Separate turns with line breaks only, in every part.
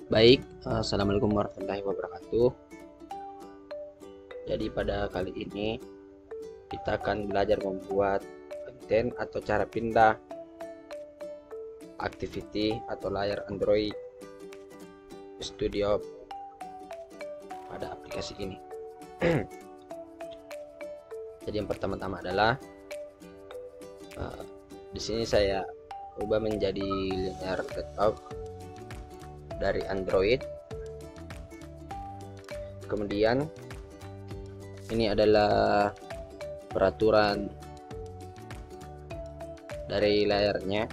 Baik, assalamualaikum warahmatullahi wabarakatuh. Jadi pada kali ini kita akan belajar membuat konten atau cara pindah activity atau layar Android Studio pada aplikasi ini. Jadi yang pertama-tama adalah di sini saya ubah menjadi linear layout dari Android. Kemudian ini adalah peraturan dari layarnya,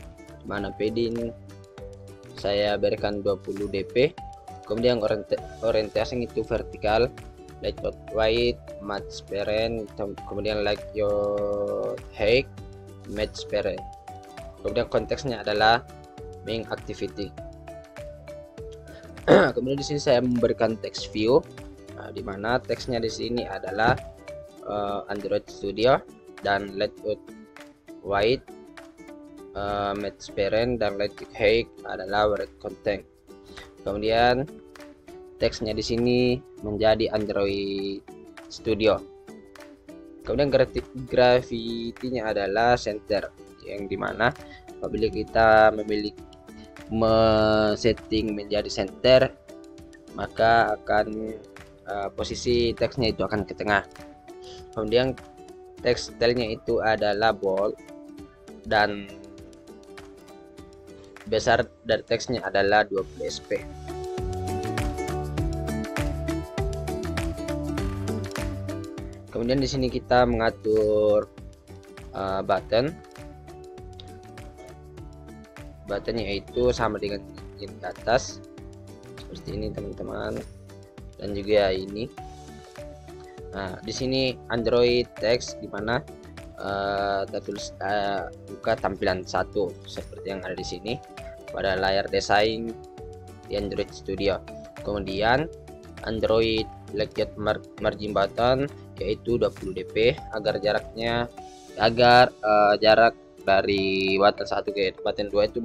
mana padding saya berikan 20 dp, kemudian orientasi itu vertikal, layout white, match parent, kemudian layout height, match parent. Kemudian konteksnya adalah main activity. Kemudian di sini saya memberikan text view, di mana teksnya di sini adalah Android Studio dan layout white, match parent dan layout height adalah word content. Kemudian teksnya di sini menjadi Android Studio. Kemudian gravity-nya adalah center, yang dimana apabila kita setting menjadi center, maka akan posisi teksnya itu akan ke tengah. Kemudian teks stylenya itu adalah bold dan besar dari teksnya adalah 20 sp. Kemudian di sini kita mengatur buttonnya itu sama dengan yang di atas seperti ini teman-teman, dan juga ini. Nah, di sini Android text di mana tertulis buka tampilan 1 seperti yang ada di sini pada layar desain di Android Studio. Kemudian Android layout margin button yaitu 20 dp agar jarak dari button 1 ke button 2 itu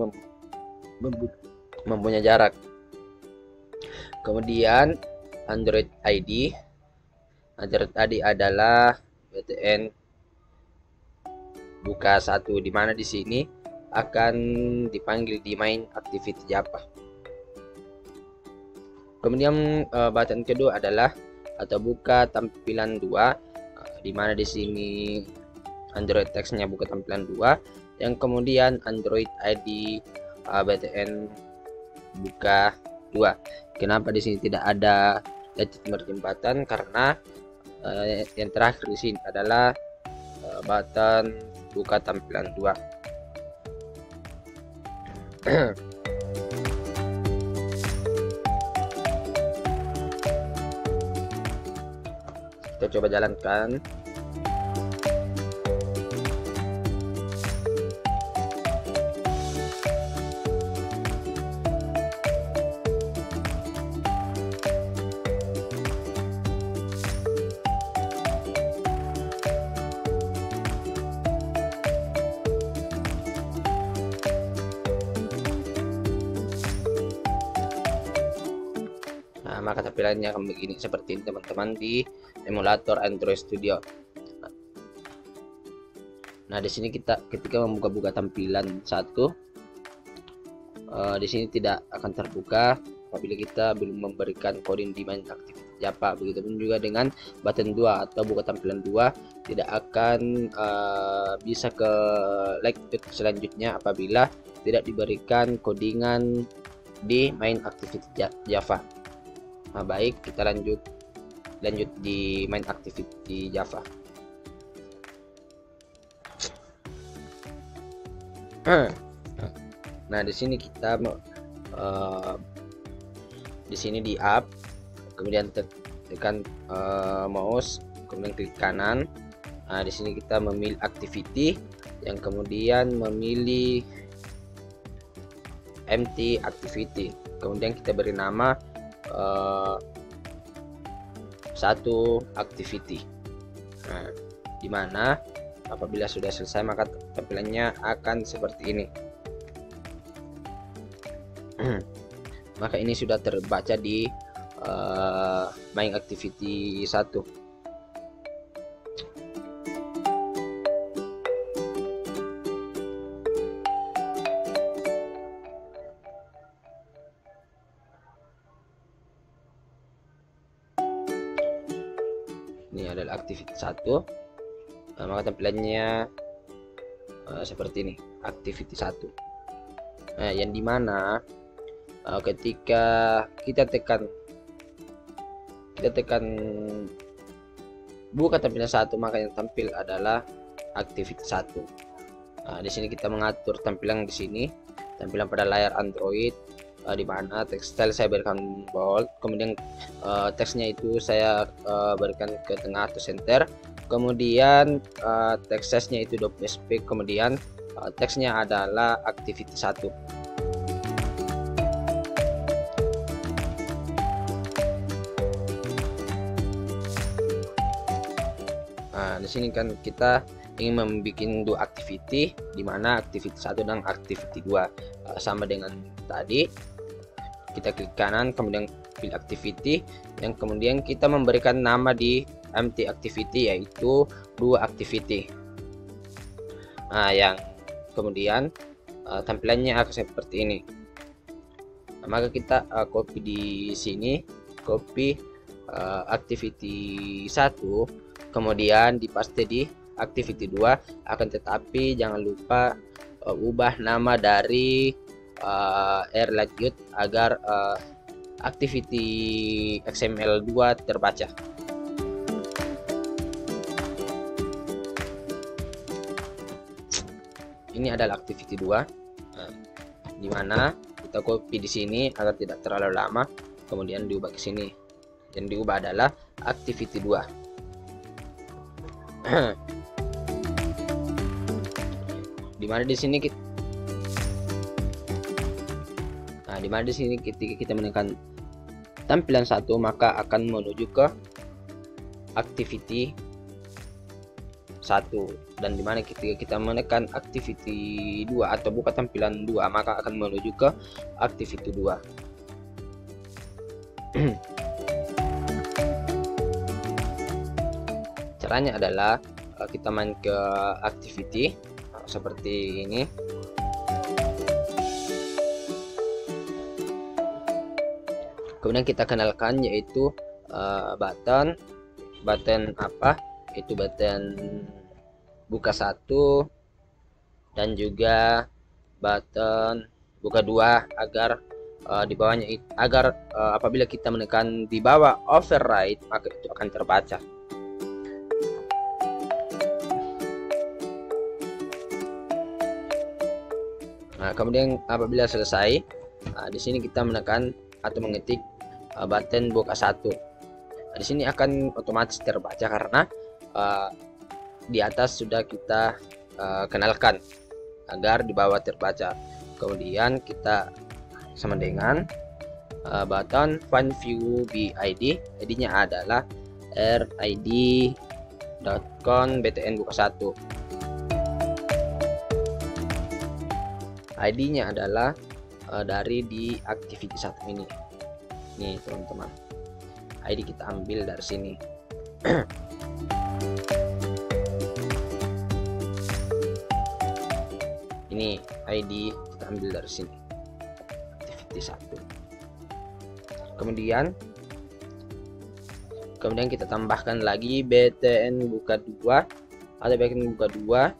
mempunyai jarak. Kemudian Android ID adalah btn buka 1, di mana di sini akan dipanggil di main activity Java. Kemudian button kedua adalah atau buka tampilan 2, di mana di sini Android text-nya buka tampilan 2, yang kemudian Android ID btn buka 2. Kenapa di sini tidak ada layout margin button? Karena yang terakhir di sini adalah button buka tampilan 2. Kita coba jalankan. Maka tampilannya akan begini seperti ini teman-teman di emulator Android Studio. Nah, di sini kita ketika membuka tampilan 1, di sini tidak akan terbuka apabila kita belum memberikan coding di main activity Java. Begitupun juga dengan button 2 atau buka tampilan 2 tidak akan bisa ke layout selanjutnya apabila tidak diberikan codingan di main activity Java. Nah, baik, kita lanjut di main activity Java. Nah, di sini kita di sini di app, kemudian tekan mouse, kemudian klik kanan. Nah, di sini kita memilih activity, yang kemudian memilih empty activity. Kemudian kita beri nama satu activity. Nah, dimana apabila sudah selesai maka tampilannya akan seperti ini. maka ini sudah terbaca di main activity 1. Ini adalah activity 1. Maka tampilannya seperti ini, activity 1. Yang dimana ketika kita tekan buka tampilan 1, maka yang tampil adalah activity 1. Di sini kita mengatur tampilan di sini, tampilan pada layar Android, di mana text style saya berikan bold, kemudian teksnya itu saya berikan ke tengah atau center, kemudian text size-nya itu 20 sp, kemudian teksnya adalah activity 1. Di sini kan kita ingin membuat dua activity, di mana activity 1 dan activity 2 sama dengan tadi. Kita klik kanan, kemudian pilih activity, yang kemudian kita memberikan nama di empty activity, yaitu dua activity. Yang kemudian tampilannya akan seperti ini. Maka kita copy di sini, copy activity 1, kemudian dipaste di activity 2, akan tetapi jangan lupa ubah nama dari lanjut agar activity XML 2 terbaca. Ini adalah activity 2, di mana kita copy di sini agar tidak terlalu lama, kemudian diubah ke sini. Yang diubah adalah activity 2. Dimana di sini ketika kita menekan tampilan 1, maka akan menuju ke activity 1, dan dimana ketika kita menekan activity 2 atau buka tampilan 2, maka akan menuju ke activity 2. Caranya adalah kita main ke activity seperti ini. Kemudian kita kenalkan, yaitu button apa, itu button buka 1 dan juga button buka 2, agar di bawahnya apabila kita menekan di bawah override, maka itu akan terbaca. Kemudian apabila selesai, di sini kita menekan atau mengetik button buka 1. Di sini akan otomatis terbaca karena di atas sudah kita kenalkan agar di bawah terbaca. Kemudian kita sama dengan button find view BID, ID-nya adalah rid.con btn buka 1. ID-nya adalah dari di activity 1 ini. Nih teman-teman, ID kita ambil dari sini. Ini ID kita ambil dari sini, activity 1. Kemudian kita tambahkan lagi btn buka 2 atau btn buka 2,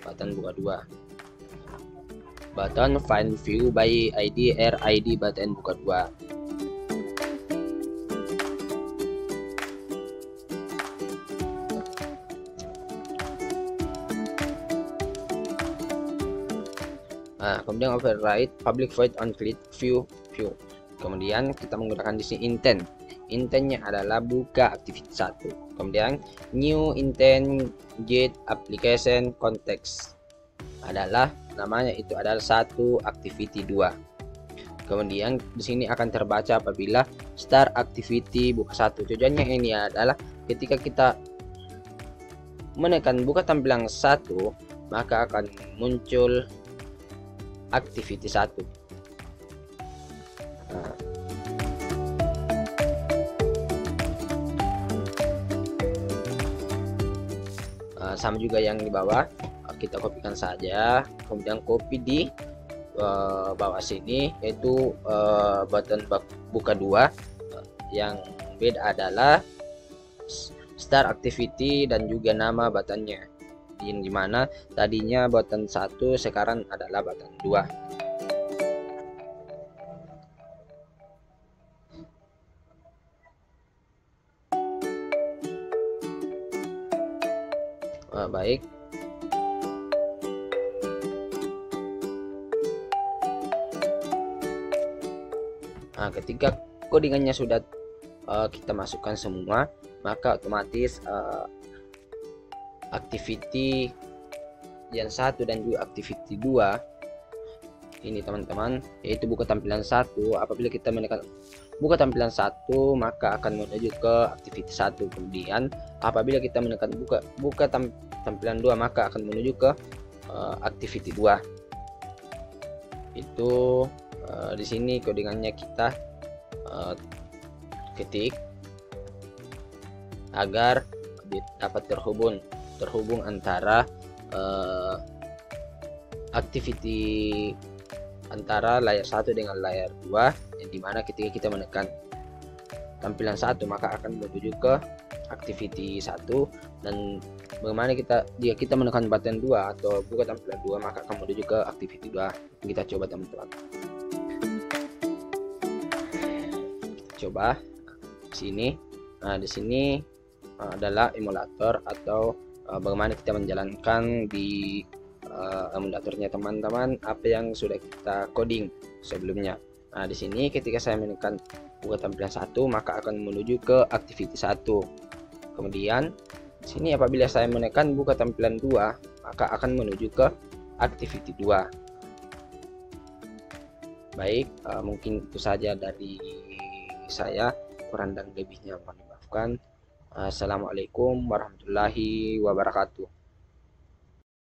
button buka 2, button find view by ID rid button buka 2. Kemudian override public void on click view. Kemudian kita menggunakan di sini intent. Intentnya adalah buka activity 1. Kemudian new intent get application context adalah namanya, itu adalah 1 activity 2. Kemudian di sini akan terbaca apabila start activity buka 1. Tujuannya ini adalah ketika kita menekan buka tampilan 1, maka akan muncul activity 1. Nah, sama juga yang di bawah, kita kopikan saja, kemudian copy di bawah sini, yaitu button buka 2. Yang beda adalah start activity dan juga nama buttonnya, yang dimana tadinya button 1 sekarang adalah button 2. Baik, nah, ketika codingannya sudah kita masukkan semua, maka otomatis activity yang 1 dan juga activity 2 ini teman-teman, yaitu buka tampilan 1. Apabila kita menekan buka tampilan 1, maka akan menuju ke activity 1. Kemudian apabila kita menekan buka tampilan 2, maka akan menuju ke activity 2. Itu di sini codingannya kita ketik agar dapat terhubung antara activity antara layar 1 dengan layar 2, yang dimana ketika kita menekan tampilan 1 maka akan menuju ke activity 1, dan bagaimana jika kita menekan button 2 atau buka tampilan 2 maka akan menuju ke activity 2. Kita coba teman-teman, coba sini. Nah, di sini adalah emulator atau bagaimana kita menjalankan di emulatornya teman-teman apa yang sudah kita coding sebelumnya. Nah, di sini ketika saya menekan buka tampilan 1 maka akan menuju ke activity 1. Kemudian di sini apabila saya menekan buka tampilan 2 maka akan menuju ke activity 2. Baik, mungkin itu saja dari saya, kurang dan lebihnya mohon dimaafkan. Assalamualaikum warahmatullahi wabarakatuh.